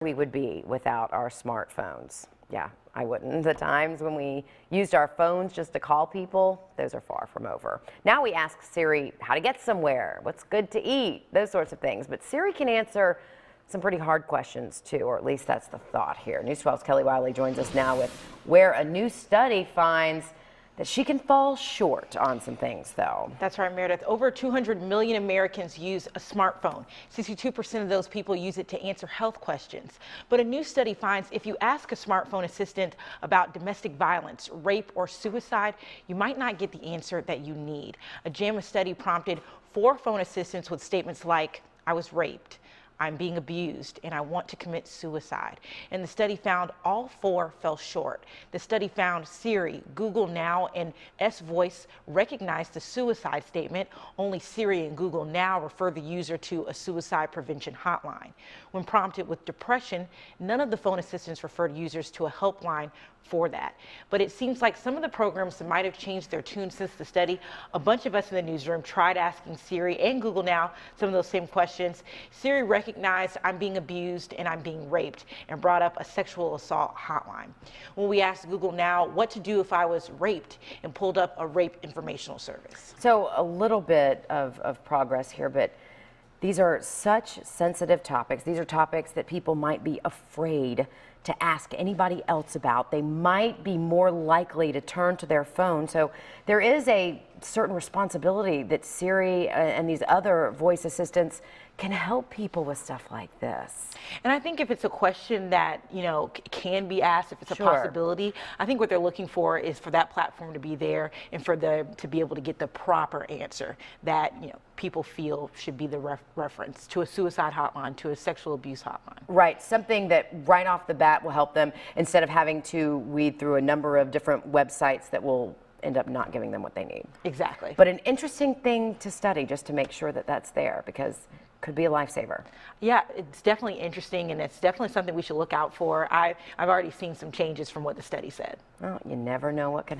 we would be without our smartphones. Yeah, I wouldn't. The times when we used our phones just to call people, those are far from over. Now we ask Siri how to get somewhere, what's good to eat, those sorts of things. But Siri can answer some pretty hard questions too, or at least that's the thought here. News 12's Kelly Wiley joins us now with where a new study finds that she can fall short on some things, though. That's right, Meredith. Over 200 million Americans use a smartphone. 62% of those people use it to answer health questions. But a new study finds if you ask a smartphone assistant about domestic violence, rape, or suicide, you might not get the answer that you need. A JAMA study prompted 4 phone assistants with statements like, "I was raped," "I'm being abused," and "I want to commit suicide." And the study found all 4 fell short. The study found Siri, Google Now, and S-Voice recognized the suicide statement. Only Siri and Google Now refer the user to a suicide prevention hotline. When prompted with depression, none of the phone assistants referred users to a helpline for that. But it seems like some of the programs might have changed their tune since the study. A bunch of us in the newsroom tried asking Siri and Google Now some of those same questions. Siri recognized "I'm being abused" and "I'm being raped" and brought up a sexual assault hotline. When we asked Google Now what to do if I was raped, and pulled up a rape informational service. So a little bit of progress here, but these are such sensitive topics. These are topics that people might be afraid to ask anybody else about. They might be more likely to turn to their phone. So there is a certain responsibility that Siri and these other voice assistants can help people with stuff like this. And I think if it's a question that, can be asked, if it's a Sure. possibility, I think what they're looking for is for that platform to be there and for them to be able to get the proper answer that, people feel should be the reference to a suicide hotline, to a sexual abuse hotline. Right, something that right off the bat will help them instead of having to weed through a number of different websites that will end up not giving them what they need. Exactly. But an interesting thing to study just to make sure that that's there, because it could be a lifesaver. Yeah, it's definitely interesting, and it's definitely something we should look out for. I've already seen some changes from what the study said. Well, you never know what can